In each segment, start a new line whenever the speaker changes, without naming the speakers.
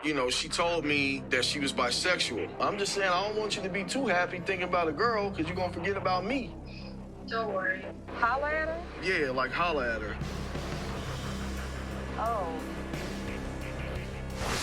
You know, she told me that she was bisexual. I'm just saying, I don't want you to be too happy thinking about a girl, because you're going to forget about me.
Don't worry. Holla at her?
Yeah, like holla at her.
Oh.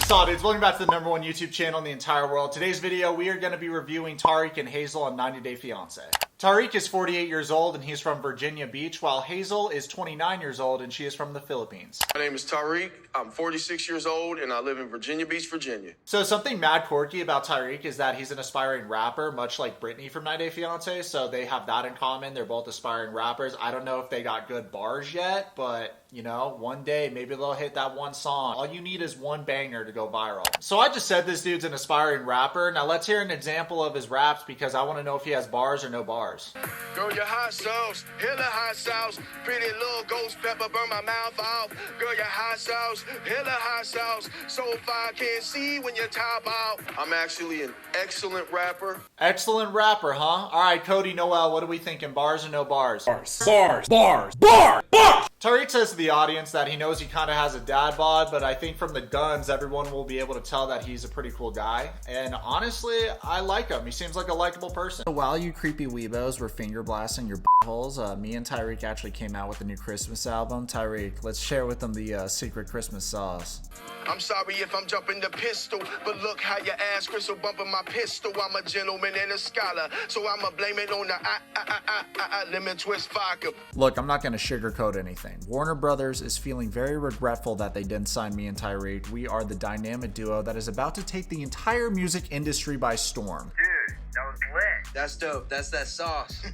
So dudes, welcome back to the #1 YouTube channel in the entire world. Today's video, we are going to be reviewing Tarik and Hazel on 90 Day Fiancé. Tarik is 48 years old and he's from Virginia Beach, while Hazel is 29 years old and she is from the Philippines.
My name is Tarik. I'm 46 years old and I live in Virginia Beach, Virginia.
So something mad quirky about Tarik is that he's an aspiring rapper, much like Brittany from 90 Day Fiancé, so they have that in common. They're both aspiring rappers. I don't know if they got good bars yet, but you know, one day maybe they'll hit that one song. All you need is one banger to go viral. So I just said this dude's an aspiring rapper. Now let's hear an example of his raps because I want to know if he has bars or no bars.
Girl, your hot sauce, hella hot sauce. Pretty little ghost pepper burn my mouth out. Girl, your hot sauce, hella hot sauce. So far can't see when you top out. I'm actually an excellent rapper.
Excellent rapper, huh? All right, Cody, Noel, what are we thinking? Bars or no bars?
Bars. Bars. Bars. Bars. Bars.
Tarik says to the audience that he knows he kind of has a dad bod, but I think from the guns, everyone will be able to tell that he's a pretty cool guy. And honestly, I like him. He seems like a likable person. While you creepy weebos were finger blasting your holes, me and Tarik actually came out with a new Christmas album. Tarik, let's share with them the secret Christmas sauce.
I'm sorry if I'm jumping the pistol, but look how your ass crystal bumping my pistol. I'm a gentleman and a scholar, so I'ma blame it on the lemon twist vodka.
Look, I'm not gonna sugarcoat anything. Warner Brothers is feeling very regretful that they didn't sign me and Tarik. We are the dynamic duo that is about to take the entire music industry by storm.
Dude, that was lit.
That's dope. That's that sauce.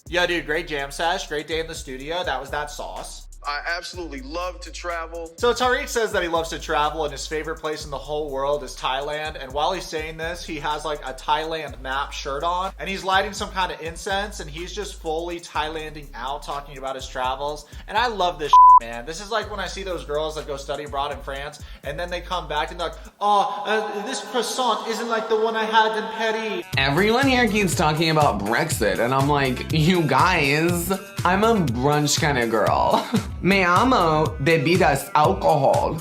Yeah, dude, great jam sesh, great day in the studio. That was that sauce.
I absolutely love to travel.
So Tarik says that he loves to travel and his favorite place in the whole world is Thailand. And while he's saying this, he has like a Thailand map shirt on and he's lighting some kind of incense and he's just fully Thailanding out talking about his travels. And I love this man. This is like when I see those girls that go study abroad in France and then they come back and they're like, oh, this croissant isn't like the one I had in Paris.
Everyone here keeps talking about Brexit and I'm like, you guys, I'm a brunch kind of girl. Me amo bebidas alcohol.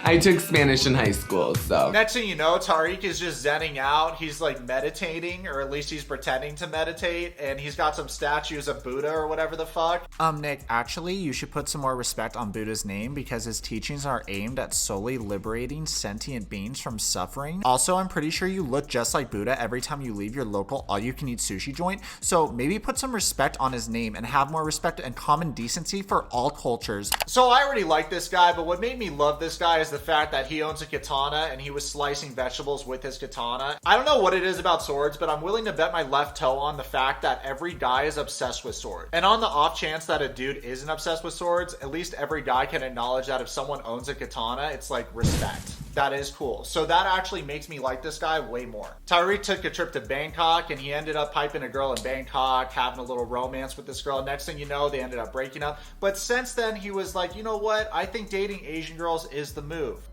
I took Spanish in high school, so.
Next thing you know, Tarik is just zenning out. He's like meditating, or at least he's pretending to meditate, and he's got some statues of Buddha or whatever the fuck. Nick, actually, you should put some more respect on Buddha's name because his teachings are aimed at solely liberating sentient beings from suffering. Also, I'm pretty sure you look just like Buddha every time you leave your local all-you-can-eat sushi joint, so maybe put some respect on his name and have more respect and common decency for all cultures. So I already like this guy, but what made me love this guy is the fact that he owns a katana and he was slicing vegetables with his katana. I don't know what it is about swords, but I'm willing to bet my left toe on the fact that every guy is obsessed with swords. And on the off chance that a dude isn't obsessed with swords, at least every guy can acknowledge that if someone owns a katana, it's like respect. That is cool. So that actually makes me like this guy way more. Tarik took a trip to Bangkok and he ended up piping a girl in Bangkok, having a little romance with this girl. Next thing you know, they ended up breaking up. But since then, he was like, you know what? I think dating Asian girls is the move.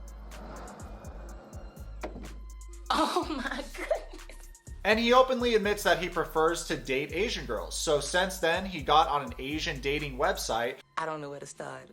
Oh my goodness.
And he openly admits that he prefers to date Asian girls. So since then, he got on an Asian dating website.
I don't know where to start.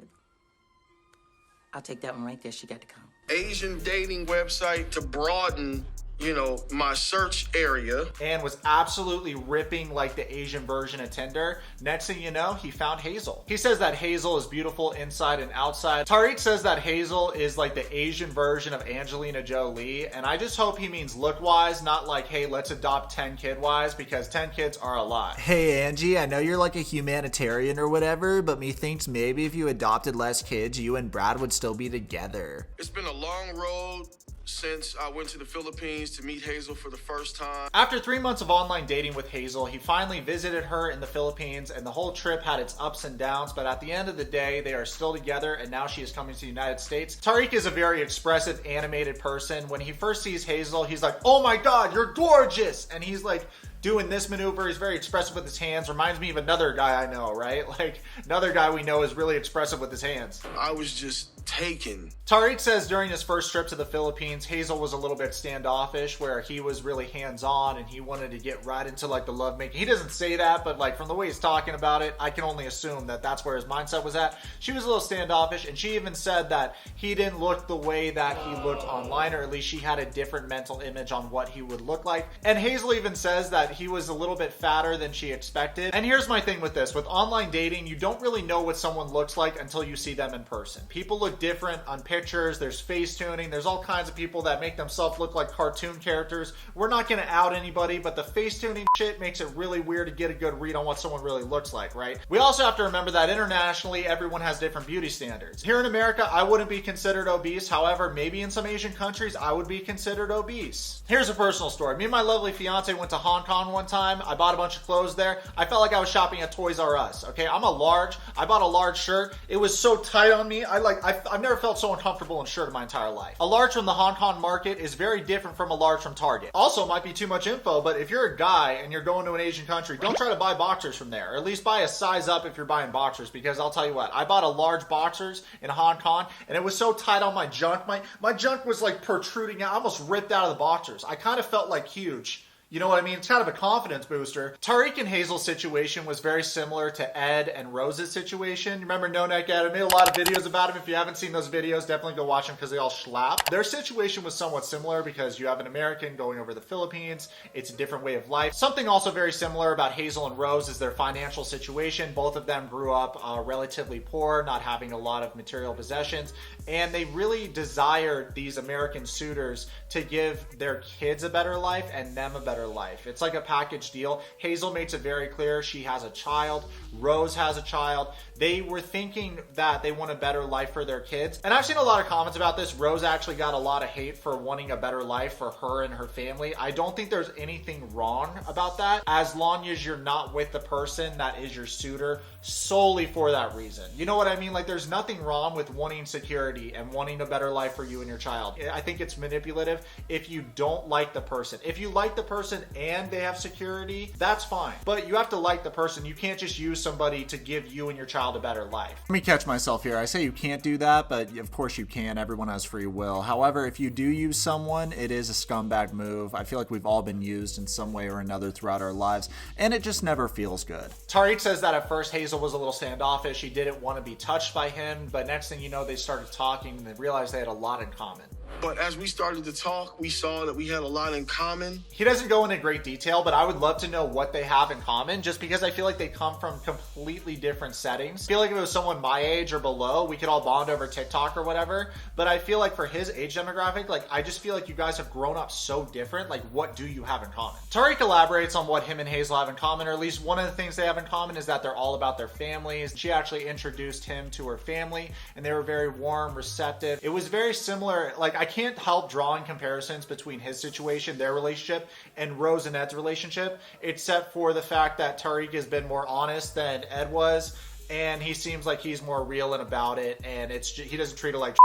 I'll take that one right there. She got to come.
Asian dating website to broaden, you know, my search area.
And was absolutely ripping like the Asian version of Tinder. Next thing you know, he found Hazel. He says that Hazel is beautiful inside and outside. Tarik says that Hazel is like the Asian version of Angelina Jolie. And I just hope he means look-wise, not like, hey, let's adopt 10 kid-wise, because 10 kids are a lot. Hey, Angie, I know you're like a humanitarian or whatever, but me thinks maybe if you adopted less kids, you and Brad would still be together.
It's been a long road since I went to the Philippines to meet Hazel for the first time.
After 3 months of online dating with Hazel, he finally visited her in the Philippines, and the whole trip had its ups and downs, but at the end of the day, they are still together, and now she is coming to the United States. Tarik is a very expressive, animated person. When he first sees Hazel, he's like, oh my god, you're gorgeous! And he's like, doing this maneuver. He's very expressive with his hands. Reminds me of another guy I know, right? Like, another guy we know is really expressive with his hands.
I was just taken.
Tariq says during his first trip to the Philippines, Hazel was a little bit standoffish, where he was really hands-on and he wanted to get right into like the lovemaking. He doesn't say that, but like from the way he's talking about it, I can only assume that that's where his mindset was at. She was a little standoffish, and she even said that he didn't look the way that he looked online, or at least she had a different mental image on what he would look like. And Hazel even says that he was a little bit fatter than she expected. And here's my thing with this. With online dating, you don't really know what someone looks like until you see them in person. People look different on pictures. There's face tuning. There's all kinds of people that make themselves look like cartoon characters. We're not going to out anybody, but the face tuning shit makes it really weird to get a good read on what someone really looks like, right? We also have to remember that internationally, everyone has different beauty standards. Here in America, I wouldn't be considered obese. However, maybe in some Asian countries, I would be considered obese. Here's a personal story. Me and my lovely fiance went to Hong Kong one time. I bought a bunch of clothes there. I felt like I was shopping at Toys R Us. Okay, I'm a large. I bought a large shirt. It was so tight on me. I've never felt so uncomfortable in a shirt in my entire life. A large from the Hong Kong market is very different from a large from Target. Also, might be too much info, but if you're a guy and you're going to an Asian country, don't try to buy boxers from there. Or at least buy a size up if you're buying boxers, because I'll tell you what, I bought a large boxers in Hong Kong and it was so tight on my junk. My junk was like protruding out. I almost ripped out of the boxers. I kind of felt like huge. You know what I mean? It's kind of a confidence booster. Tariq and Hazel's situation was very similar to Ed and Rose's situation. Remember No Neck Ed? I made a lot of videos about him. If you haven't seen those videos, definitely go watch them because they all slap. Their situation was somewhat similar because you have an American going over the Philippines. It's a different way of life. Something also very similar about Hazel and Rose is their financial situation. Both of them grew up relatively poor, not having a lot of material possessions, and they really desired these American suitors to give their kids a better life and them a better life. It's like a package deal. Hazel makes it very clear she has a child. Rose has a child. They were thinking that they want a better life for their kids. And I've seen a lot of comments about this. Rose actually got a lot of hate for wanting a better life for her and her family. I don't think there's anything wrong about that, as long as you're not with the person that is your suitor solely for that reason. You know what I mean? Like, there's nothing wrong with wanting security and wanting a better life for you and your child. I think it's manipulative if you don't like the person. If you like the person and they have security, that's fine. But you have to like the person. You can't just use somebody to give you and your child a better life.
Let me catch myself here. I say you can't do that, but of course you can. Everyone has free will. However, if you do use someone, it is a scumbag move. I feel like we've all been used in some way or another throughout our lives, and it just never feels good.
Tariq says that at first Hazel was a little standoffish. She didn't want to be touched by him, but next thing you know, they started talking and they realized they had a lot in common.
But as we started to talk, we saw that we had a lot in common.
He doesn't go into great detail, but I would love to know what they have in common, just because I feel like they come from completely different settings. I feel like if it was someone my age or below, we could all bond over TikTok or whatever. But I feel like for his age demographic, like, I just feel like you guys have grown up so different. Like, what do you have in common? Tariq elaborates on what him and Hazel have in common, or at least one of the things they have in common is that they're all about their families. She actually introduced him to her family, and they were very warm, receptive. It was very similar. Like, I can't help drawing comparisons between his situation, their relationship, and Rose and Ed's relationship, except for the fact that Tariq has been more honest than Ed was, and he seems like he's more real and about it, and he doesn't treat her like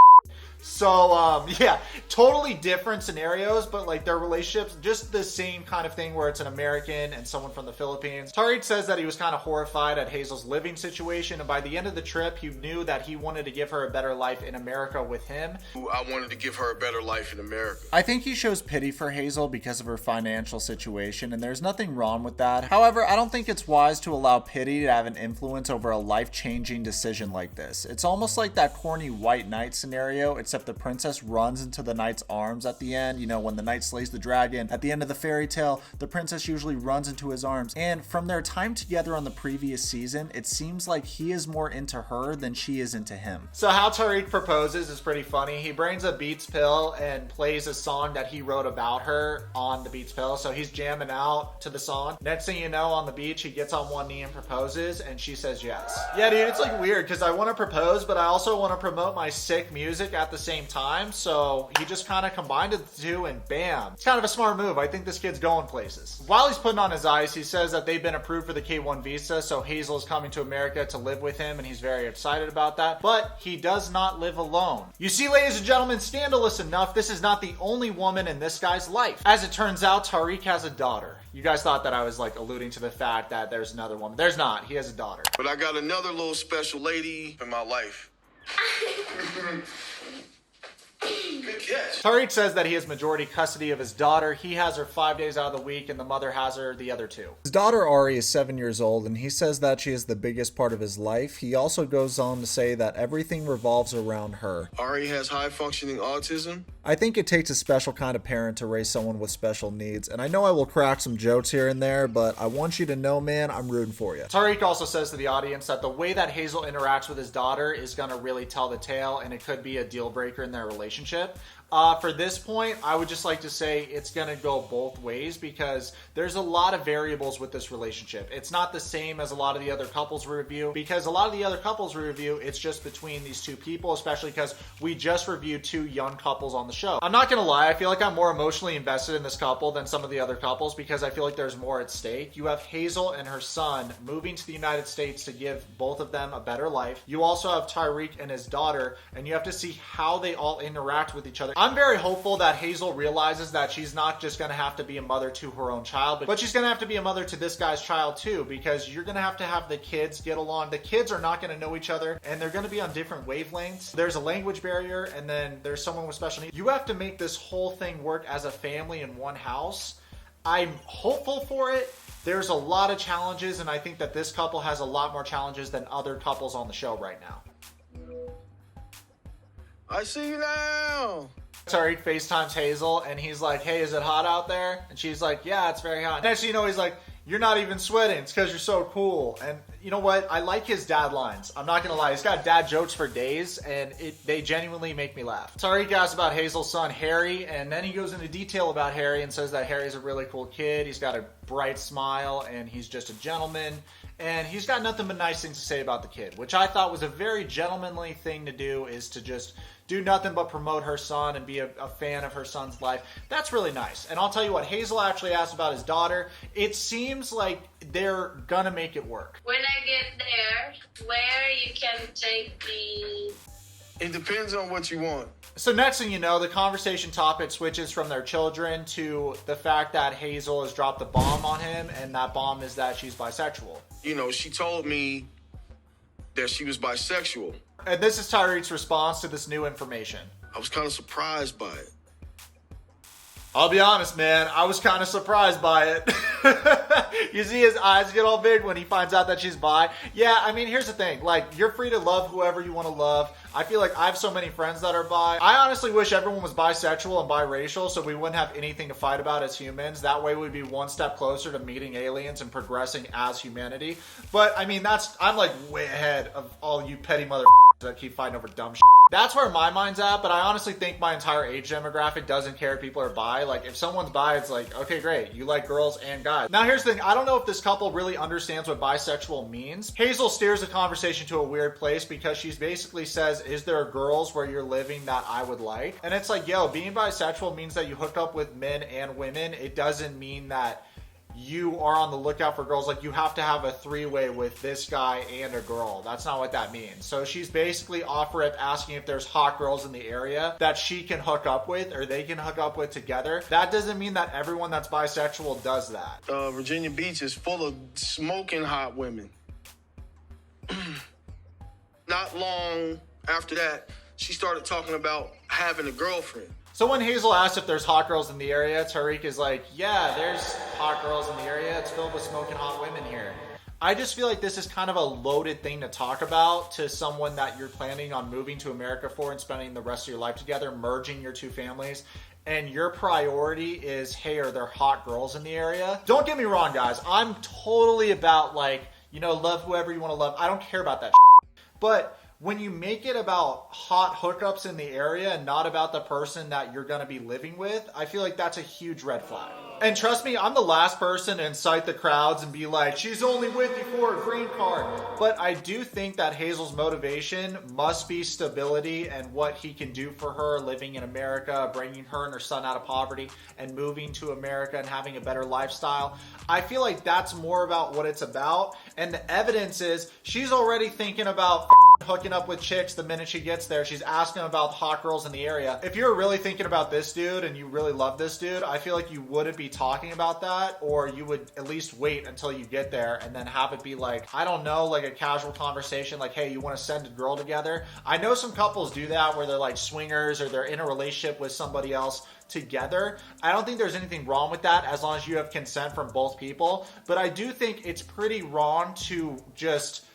So, yeah, totally different scenarios, but like their relationships, just the same kind of thing where it's an American and someone from the Philippines. Tariq says that he was kind of horrified at Hazel's living situation, and by the end of the trip, he knew that he wanted to give her a better life in America with him.
I wanted to give her a better life in America.
I think he shows pity for Hazel because of her financial situation, and there's nothing wrong with that. However, I don't think it's wise to allow pity to have an influence over a life-changing decision like this. It's almost like that corny White Knight scenario, except the princess runs into the knight's arms at the end. You know, when the knight slays the dragon, at the end of the fairy tale, the princess usually runs into his arms. And from their time together on the previous season, it seems like he is more into her than she is into him.
So how Tariq proposes is pretty funny. He brings a Beats pill and plays a song that he wrote about her on the Beats pill. So he's jamming out to the song. Next thing you know, on the beach, he gets on one knee and proposes, and she says yes. Yeah, dude, it's like weird because I want to propose, but I also want to promote my sick music at the same time, so he just kind of combined the two and bam. It's kind of a smart move. I think this kid's going places. While he's putting on his ice, he says that they've been approved for the K-1 visa, so Hazel is coming to America to live with him, and he's very excited about that. But he does not live alone. You see, ladies and gentlemen, scandalous enough, this is not the only woman in this guy's life. As it turns out, Tarik has a daughter. You guys thought that I was like alluding to the fact that there's another woman. There's not. He has a daughter.
But I got another little special lady in my life. Good catch.
Tarik says that he has majority custody of his daughter. He has her 5 days out of the week, and the mother has her the other 2.
His daughter Ari is 7 years old, and he says that she is the biggest part of his life. He also goes on to say that everything revolves around her.
Ari has high-functioning autism.
I think it takes a special kind of parent to raise someone with special needs, and I know I will crack some jokes here and there, but I want you to know, man, I'm rooting for you.
Tarik also says to the audience that the way that Hazel interacts with his daughter is going to really tell the tale, and it could be a deal breaker in their relationship. For this point, I would just like to say it's going to go both ways because there's a lot of variables with this relationship. It's not the same as a lot of the other couples we review because a lot of the other couples we review, it's just between these two people, especially because we just reviewed 2 young couples on the show. I'm not going to lie, I feel like I'm more emotionally invested in this couple than some of the other couples because I feel like there's more at stake. You have Hazel and her son moving to the United States to give both of them a better life. You also have Tarik and his daughter, and you have to see how they all interact with each other. I'm very hopeful that Hazel realizes that she's not just going to have to be a mother to her own child, but she's going to have to be a mother to this guy's child too, because you're going to have the kids get along. The kids are not going to know each other, and they're going to be on different wavelengths. There's a language barrier, and then there's someone with special needs. You have to make this whole thing work as a family in one house. I'm hopeful for it. There's a lot of challenges, and I think that this couple has a lot more challenges than other couples on the show right now.
I see you now.
Tarik FaceTimes Hazel, and he's like, hey, is it hot out there? And she's like, yeah, it's very hot. Next thing you know, he's like, you're not even sweating. It's because you're so cool. And you know what? I like his dad lines. I'm not going to lie. He's got dad jokes for days, and they genuinely make me laugh. Tarik asks about Hazel's son, Harry, and then he goes into detail about Harry and says that Harry's a really cool kid. He's got a bright smile, and he's just a gentleman. And he's got nothing but nice things to say about the kid, which I thought was a very gentlemanly thing to do, is to just do nothing but promote her son and be a fan of her son's life. That's really nice. And I'll tell you what, Hazel actually asked about his daughter. It seems like they're gonna make it work.
When I get there, where you can take me?
It depends on what you want.
So next thing you know, the conversation topic switches from their children to the fact that Hazel has dropped a bomb on him, and that bomb is that she's bisexual.
You know, she told me that she was bisexual.
And this is Tarik's response to this new information.
I was kind of surprised by it.
I'll be honest, man. I was kind of surprised by it. You see his eyes get all big when he finds out that she's bi. Yeah, I mean, here's the thing. Like, you're free to love whoever you want to love. I feel like I have so many friends that are bi. I honestly wish everyone was bisexual and biracial so we wouldn't have anything to fight about as humans. That way we'd be one step closer to meeting aliens and progressing as humanity. But, I mean, I'm like way ahead of all you petty motherfuckers that keep fighting over dumb shit. That's where my mind's at, but I honestly think my entire age demographic doesn't care if people are bi. Like, if someone's bi, it's like, okay, great. You like girls and guys. Now, here's the thing. I don't know if this couple really understands what bisexual means. Hazel steers the conversation to a weird place because she basically says, is there girls where you're living that I would like? And it's like, yo, being bisexual means that you hook up with men and women. It doesn't mean that you are on the lookout for girls. Like, you have to have a 3-way with this guy and a girl. That's not what that means. So she's basically asking if there's hot girls in the area that she can hook up with or they can hook up with together. That doesn't mean that everyone that's bisexual does that.
Virginia Beach is full of smoking hot women. Not long after that, she started talking about having a girlfriend.
So when Hazel asks if there's hot girls in the area, Tarik is like, yeah, there's hot girls in the area. It's filled with smoking hot women here. I just feel like this is kind of a loaded thing to talk about to someone that you're planning on moving to America for and spending the rest of your life together, merging your two families. And your priority is, hey, are there hot girls in the area? Don't get me wrong, guys. I'm totally about, like, you know, love whoever you want to love. I don't care about that shit. But when you make it about hot hookups in the area and not about the person that you're going to be living with, I feel like that's a huge red flag. And trust me, I'm the last person to incite the crowds and be like, she's only with you for a green card. But I do think that Hazel's motivation must be stability and what he can do for her living in America, bringing her and her son out of poverty and moving to America and having a better lifestyle. I feel like that's more about what it's about. And the evidence is she's already thinking about hooking up with chicks the minute she gets there. She's asking about hot girls in the area. If you're really thinking about this dude and you really love this dude, I feel like you wouldn't be talking about that, or you would at least wait until you get there and then have it be like, I don't know, like a casual conversation, like, hey, you want to send a girl together? I know some couples do that where they're like swingers or they're in a relationship with somebody else together. I don't think there's anything wrong with that as long as you have consent from both people, but I do think it's pretty wrong to just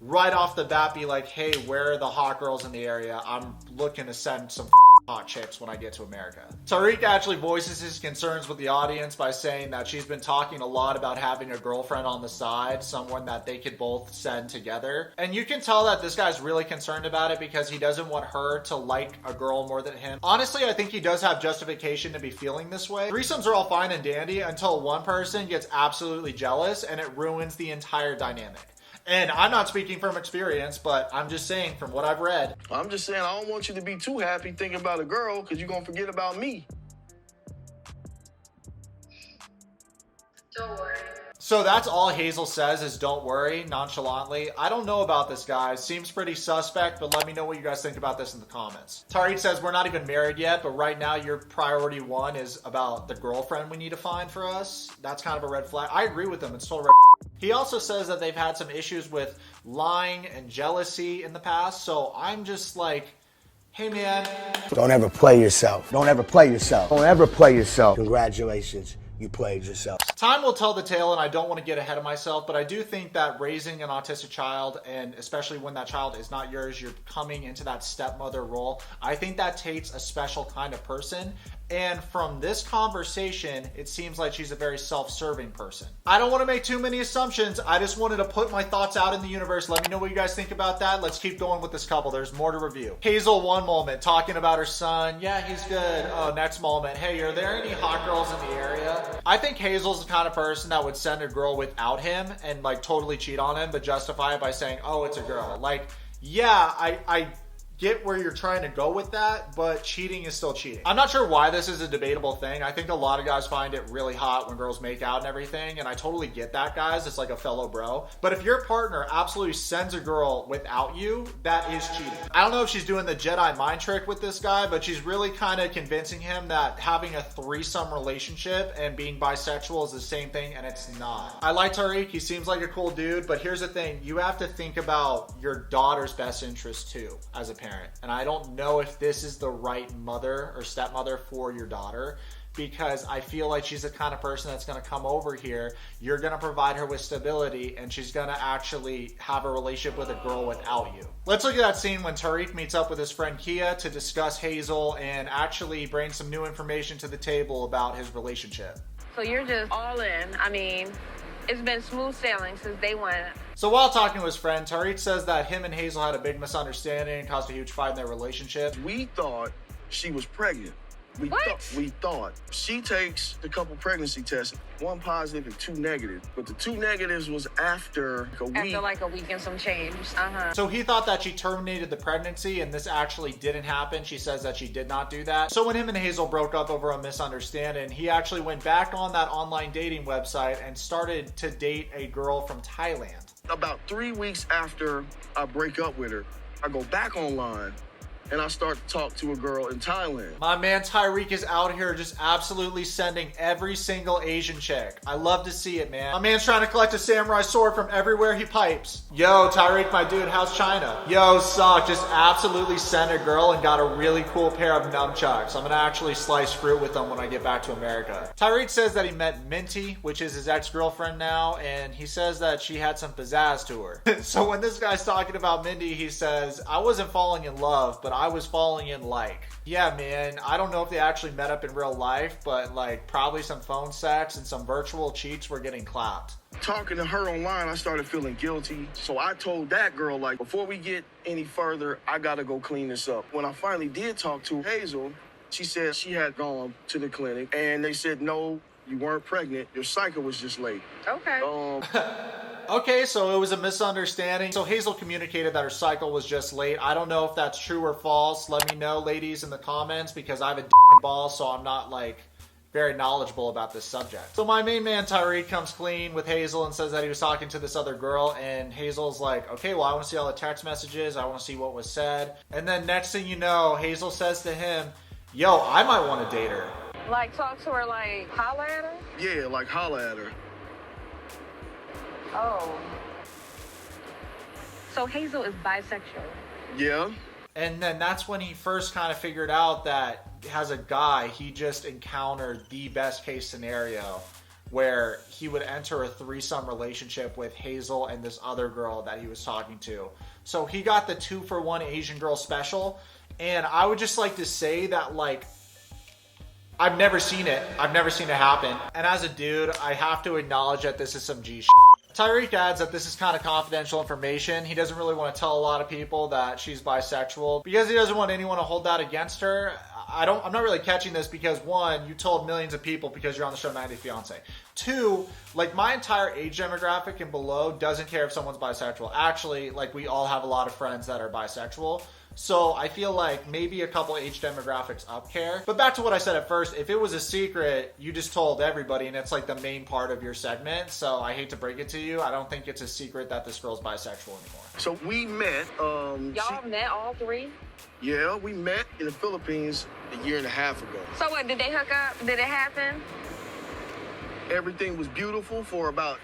right off the bat be like, hey, where are the hot girls in the area? I'm looking to send some hot chicks when I get to America. Tarik actually voices his concerns with the audience by saying that she's been talking a lot about having a girlfriend on the side, someone that they could both send together. And you can tell that this guy's really concerned about it because he doesn't want her to like a girl more than him. Honestly, I think he does have justification to be feeling this way. Threesomes are all fine and dandy until one person gets absolutely jealous and it ruins the entire dynamic. And I'm not speaking from experience, but I'm just saying from what I've read.
I'm just saying, I don't want you to be too happy thinking about a girl because you're going to forget about me.
Don't worry.
So that's all Hazel says is don't worry, nonchalantly. I don't know about this guy. Seems pretty suspect, but let me know what you guys think about this in the comments. Tarik says we're not even married yet, but right now your priority one is about the girlfriend we need to find for us. That's kind of a red flag. I agree with him. It's total red. He also says that they've had some issues with lying and jealousy in the past. So I'm just like, hey man.
Don't ever play yourself. Don't ever play yourself. Don't ever play yourself. Congratulations. You played yourself.
Time will tell the tale, and I don't want to get ahead of myself, but I do think that raising an autistic child, and especially when that child is not yours, you're coming into that stepmother role, I think that takes a special kind of person. And from this conversation, it seems like she's a very self-serving person. I don't want to make too many assumptions. I just wanted to put my thoughts out in the universe. Let me know what you guys think about that. Let's keep going with this couple. There's more to review. Hazel, one moment, talking about her son. Yeah, he's good. Oh, next moment. Hey, are there any hot girls in the area? I think Hazel's the kind of person that would send a girl without him and like totally cheat on him, but justify it by saying, oh, it's a girl. Like, yeah, I get where you're trying to go with that, but cheating is still cheating. I'm not sure why this is a debatable thing. I think a lot of guys find it really hot when girls make out and everything, and I totally get that, guys. It's like a fellow bro. But if your partner absolutely sends a girl without you, that is cheating. I don't know if she's doing the Jedi mind trick with this guy, but she's really kind of convincing him that having a threesome relationship and being bisexual is the same thing, and it's not. I like Tarik. He seems like a cool dude, but here's the thing. You have to think about your daughter's best interest too, as a parent. And I don't know if this is the right mother or stepmother for your daughter, because I feel like she's the kind of person that's going to come over here. You're going to provide her with stability, and she's going to actually have a relationship with a girl without you. Let's look at that scene when Tarik meets up with his friend Kia to discuss Hazel and actually bring some new information to the table about his relationship.
So you're just all in. I mean, it's been smooth sailing since day one.
So while talking to his friend, Tarik says that him and Hazel had a big misunderstanding and caused a huge fight in their relationship.
We thought she was pregnant. We thought. She takes a couple pregnancy tests, one positive and two negative. But the two negatives was after a week.
After like a week and some change.
So he thought that she terminated the pregnancy, and this actually didn't happen. She says that she did not do that. So when him and Hazel broke up over a misunderstanding, he actually went back on that online dating website and started to date a girl from Thailand.
About 3 weeks after I break up with her, I go back online and I start to talk to a girl in Thailand.
My man Tarik is out here just absolutely sending every single Asian chick. I love to see it, man. My man's trying to collect a samurai sword from everywhere he pipes. Yo, Tarik, my dude, how's China? Yo, Sock, just absolutely sent a girl and got a really cool pair of nunchucks. I'm gonna actually slice fruit with them when I get back to America. Tarik says that he met Minty, which is his ex-girlfriend now, and he says that she had some pizzazz to her. So when this guy's talking about Mindy, he says, I wasn't falling in love, but I was falling in like. Yeah, man, I don't know if they actually met up in real life, but like probably some phone sex and some virtual cheats were getting clapped.
Talking to her online, I started feeling guilty. So I told that girl, like, before we get any further, I gotta go clean this up. When I finally did talk to Hazel, she said she had gone to the clinic and they said, no, you weren't pregnant. Your cycle was just late.
Okay.
Okay, so it was a misunderstanding. So Hazel communicated that her cycle was just late. I don't know if that's true or false. Let me know, ladies, in the comments, because I have a ball, so I'm not like very knowledgeable about this subject. So my main man Tarik comes clean with Hazel and says that he was talking to this other girl, and Hazel's like, okay, well, I want to see all the text messages. I want to see what was said. And then next thing you know, Hazel says to him, yo, I might want to date her.
Like, talk to her, like, holla at her?
Yeah, like holla at her.
Oh. So Hazel is bisexual?
Yeah.
And then that's when he first kind of figured out that as a guy, he just encountered the best case scenario where he would enter a threesome relationship with Hazel and this other girl that he was talking to. So he got the 2-for-1 Asian girl special. And I would just like to say that, like, I've never seen it. I've never seen it happen. And as a dude, I have to acknowledge that this is some G shit. Tarik adds that this is kind of confidential information. He doesn't really want to tell a lot of people that she's bisexual because he doesn't want anyone to hold that against her. I'm not really catching this because, one, you told millions of people because you're on the show 90 Day Fiancé. Two, like, my entire age demographic and below doesn't care if someone's bisexual. Actually, like, we all have a lot of friends that are bisexual. So I feel like maybe a couple age demographics up care. But back to what I said at first, if it was a secret, you just told everybody and it's like the main part of your segment. So I hate to break it to you. I don't think it's a secret that this girl's bisexual anymore.
So we met.
Y'all met all three?
Yeah, we met in the Philippines a year and a half ago.
So what, did they hook up? Did it happen?
Everything was beautiful for about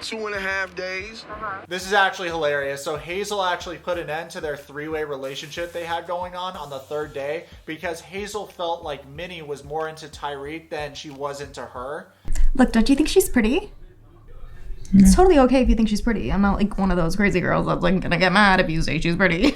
2.5 days.
This is actually hilarious. So Hazel actually put an end to their three-way relationship they had going on the third day because Hazel felt like Minnie was more into Tarik than she was into her.
Look, don't you think she's pretty? It's totally okay if you think she's pretty. I'm not like one of those crazy girls that's like gonna get mad if you say she's pretty.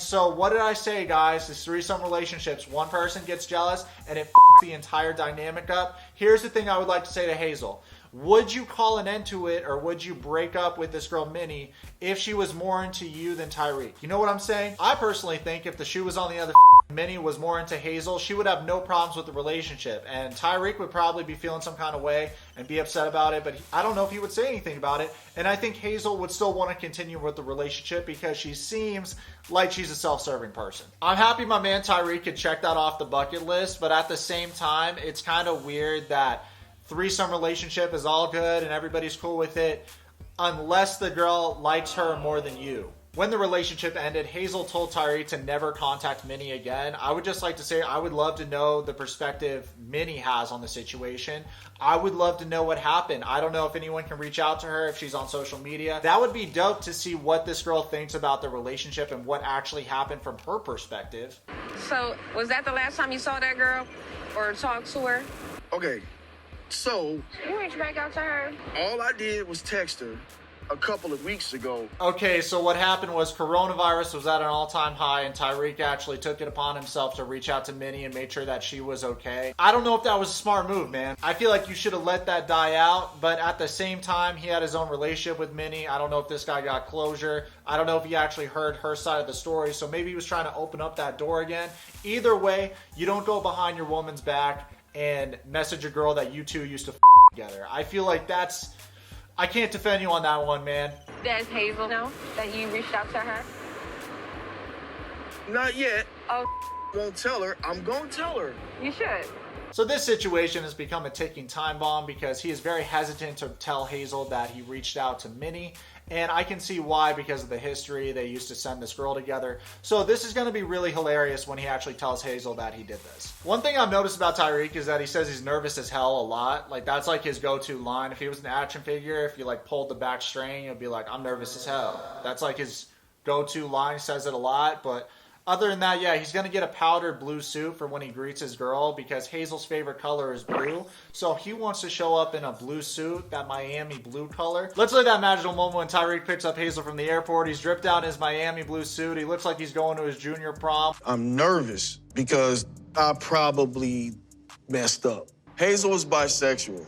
So what did I say, guys? This threesome relationships, one person gets jealous and it f***s the entire dynamic up. Here's the thing I would like to say to Hazel. Would you call an end to it or would you break up with this girl Minnie if she was more into you than Tarik? You know what I'm saying? I personally think if the shoe was on the other Minnie was more into Hazel, she would have no problems with the relationship. And Tarik would probably be feeling some kind of way and be upset about it, but I don't know if he would say anything about it. And I think Hazel would still want to continue with the relationship because she seems like she's a self-serving person. I'm happy my man Tarik could check that off the bucket list, but at the same time, it's kind of weird that threesome relationship is all good and everybody's cool with it unless the girl likes her more than you. When the relationship ended, Hazel told Tarik to never contact Minnie again. I would just like to say I would love to know the perspective Minnie has on the situation. I would love to know what happened. I don't know if anyone can reach out to her, if she's on social media. That would be dope to see what this girl thinks about the relationship and what actually happened from her perspective.
So, was that the last time you saw that girl or talked to her?
Okay, so
You reached back out to her?
all I did was text her a couple of weeks ago.
Okay, so what happened was coronavirus was at an all-time high and Tarik actually took it upon himself to reach out to Minnie and make sure that she was okay. I don't know if that was a smart move, man. I feel like you should have let that die out, but at the same time, he had his own relationship with Minnie. I don't know if this guy got closure. I don't know if he actually heard her side of the story, so maybe he was trying to open up that door again. Either way, you don't go behind your woman's back and message a girl that you two used to together. I feel like that's... I can't defend you on that one, man.
Does Hazel know that you reached out to her?
Not yet.
Oh,
Won't tell her. I'm gonna tell her.
you should.
So this situation has become a ticking time bomb because he is very hesitant to tell Hazel that he reached out to Minnie. And I can see why, because of the history. They used to send this girl together. So this is going to be really hilarious when he actually tells Hazel that he did this. One thing I've noticed about Tarik is that he says he's nervous as hell a lot. Like, that's like his go-to line. If he was an action figure, if you like pulled the back string, it'd be like, I'm nervous as hell. That's like his go-to line. He says it a lot, but Other than that, yeah, he's gonna get a powdered blue suit for when he greets his girl because Hazel's favorite color is blue. So he wants to show up in a blue suit, that Miami blue color. Let's look at that magical moment when Tarik picks up Hazel from the airport. He's dripped out in his Miami blue suit. He looks like he's going to his junior prom.
I'm nervous because I probably messed up. Hazel is bisexual,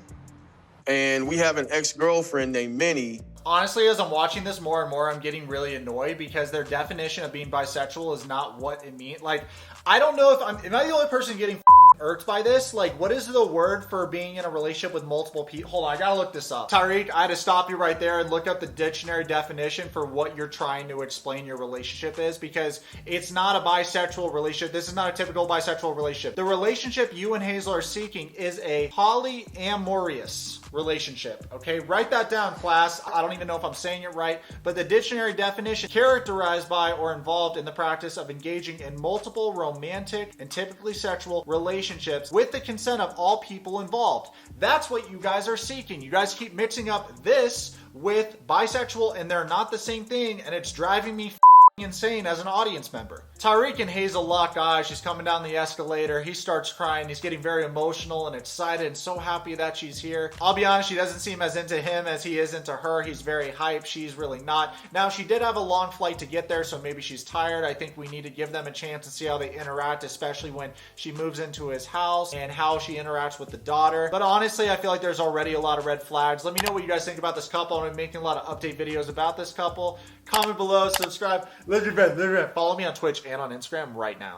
and we have an ex-girlfriend named Minnie.
Honestly, as I'm watching this more and more, I'm getting really annoyed because their definition of being bisexual is not what it means. Like, I don't know if am I the only person getting irked by this? Like, what is the word for being in a relationship with multiple people? Hold on, I gotta look this up. Tarik, I had to stop you right there and look up the dictionary definition for what you're trying to explain your relationship is, because it's not a bisexual relationship. This is not a typical bisexual relationship. The relationship you and Hazel are seeking is a polyamorous relationship. Okay, write that down, class. I don't even know if I'm saying it right, but the dictionary definition: characterized by or involved in the practice of engaging in multiple romantic and typically sexual relationships with the consent of all people involved. That's what you guys are seeking. You guys keep mixing up this with bisexual, and they're not the same thing, and it's driving me insane as an audience member. Tarik and Hazel lock eyes. She's coming down the escalator. He starts crying. He's getting very emotional and excited and so happy that she's here. I'll be honest, she doesn't seem as into him as he is into her. He's very hyped. She's really not. Now, she did have a long flight to get there, so maybe she's tired. I think we need to give them a chance and see how they interact, especially when she moves into his house and how she interacts with the daughter. But honestly, I feel like there's already a lot of red flags. Let me know what you guys think about this couple. I'm making a lot of update videos about this couple. Comment below, subscribe. Live your best, live your best. Follow me on Twitch and on Instagram right now.